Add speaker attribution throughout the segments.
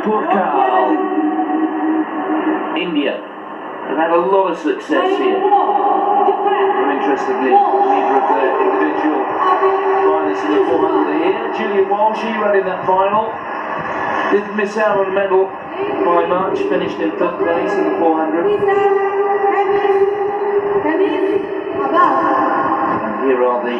Speaker 1: Purkal, India. They've had a lot of success here. Interestingly, neither of their individual finalists in the 400 are here. Julian Walsh, he ran in that final. Didn't miss out on a medal by much, finished in 5th place in the 400. And here are the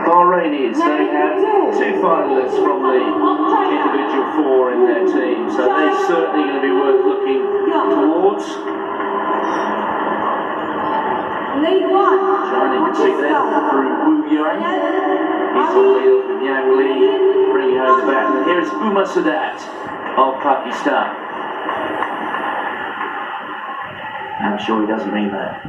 Speaker 1: Bahrainis. They have 2 finalists from the individual 4 in their team, so they're certainly going to be worth looking towards. China, you can see there through Wu Yang. He's on wheels with Yang Li bringing home the bat. And here's Umar Sadat of Pakistan. I'm sure he doesn't mean that.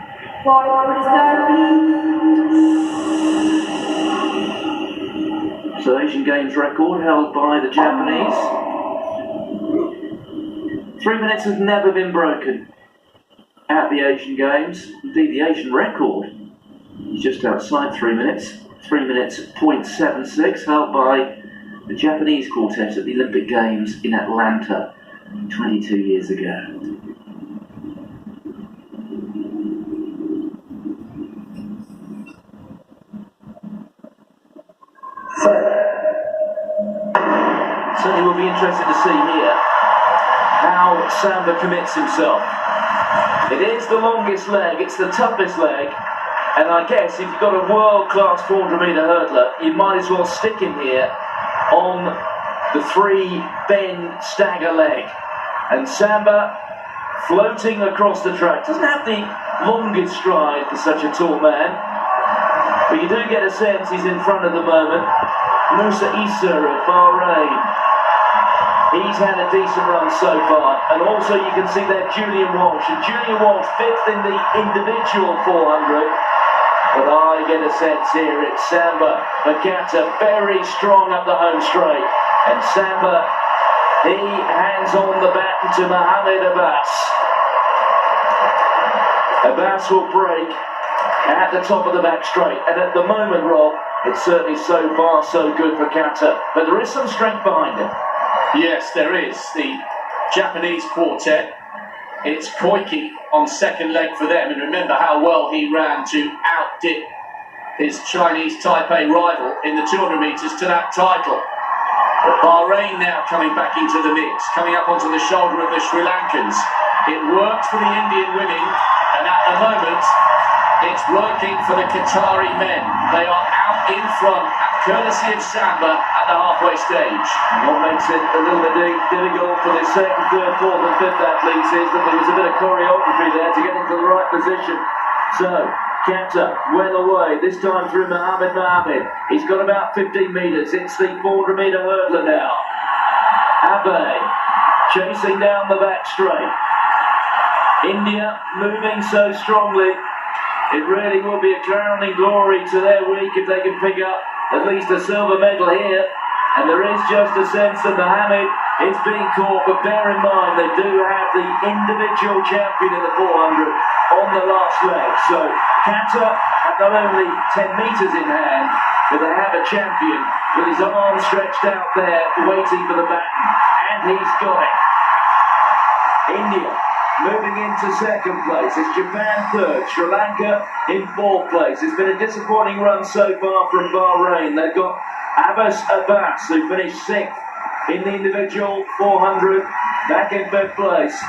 Speaker 1: So Asian Games record held by the Japanese. 3 minutes has never been broken at the Asian Games. Indeed, the Asian record is just outside 3 minutes. 3 minutes 0.76, held by the Japanese quartet at the Olympic Games in Atlanta 22 years ago. Certainly will be interesting to see here how Samba commits himself. It is the longest leg, it's the toughest leg, and I guess if you've got a world-class 400-metre hurdler, you might as well stick him here on the 3-bend stagger leg. And Samba floating across the track. Doesn't have the longest stride for such a tall man, but you do get a sense he's in front at the moment. Musa Issa of Bahrain. He's had a decent run so far, and also you can see there Julian Walsh, and Julian Walsh 5th in the individual 400, but I get a sense here it's Samba Qatar very strong up the home straight, and Samba, he hands on the baton to Mohammed Abbas. Abbas will break at the top of the back straight, and at the moment, Rob, it's certainly so far so good for Qatar, but there is some strength behind it.
Speaker 2: Yes, there is. The Japanese quartet, it's Koike on second leg for them, and remember how well he ran to outdip his Chinese Taipei rival in the 200 metres to that title. But Bahrain now coming back into the mix, coming up onto the shoulder of the Sri Lankans. It worked for the Indian women, and at the moment it's working for the Qatari men. They are out in front, courtesy of Samba at the halfway stage.
Speaker 1: What makes it a little bit difficult for the 2nd, 3rd, 4th and 5th athletes is that there was a bit of choreography there to get into the right position. So, Qatar well away, this time through Mohammed. He's got about 15 metres. It's the 400-metre hurdler now. Abe chasing down the back straight. India moving so strongly. It really will be a crowning glory to their week if they can pick up at least a silver medal here. And there is just a sense that Mohammed is being caught, but bear in mind they do have the individual champion in the 400 on the last leg. So Qatar have not only 10 metres in hand, but they have a champion with his arms stretched out there waiting for the baton. And he's got it. India moving into 2nd place. It's Japan 3rd, Sri Lanka in 4th place. It's been a disappointing run so far from Bahrain. They've got Abbas, who finished 6th in the individual 400, back in 5th place.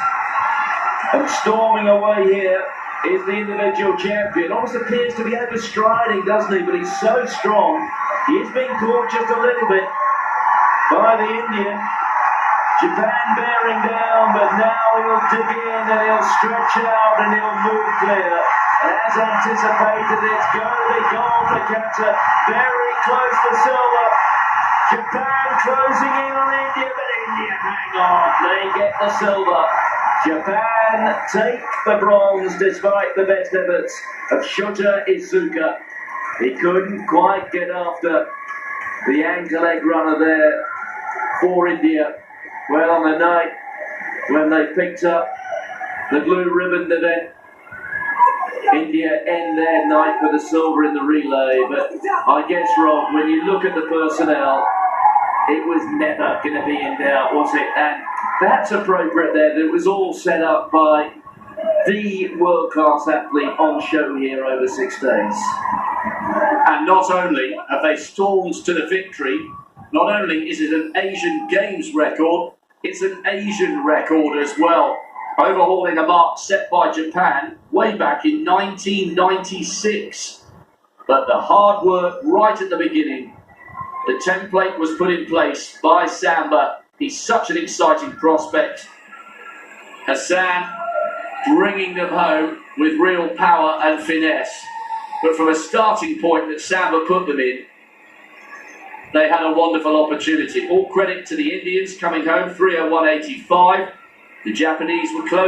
Speaker 1: And storming away here is the individual champion. Almost appears to be overstriding, doesn't he? But he's so strong. He is being caught just a little bit by the Indian. Japan bearing down, but now he'll dig in and he'll stretch out and he'll move clear. As anticipated, it's going to be gold for Qatar. Very close to silver. Japan closing in on India, but India hang on. They get the silver. Japan take the bronze despite the best efforts of Shota Izuka. He couldn't quite get after the anchor leg runner there for India. Well, on the night when they picked up the blue ribbon event, India end their night with a silver in the relay. But I guess, Rob, when you look at the personnel, it was never going to be in doubt, was it? And that's appropriate there. That it was all set up by the world-class athlete on show here over 6 days.
Speaker 2: And not only have they stormed to the victory, not only is it an Asian Games record, it's an Asian record as well, overhauling a mark set by Japan way back in 1996. But the hard work right at the beginning, the template was put in place by Samba. He's such an exciting prospect. Hassan bringing them home with real power and finesse. But from a starting point that Samba put them in, they had a wonderful opportunity. All credit to the Indians coming home 301.85. The Japanese were close.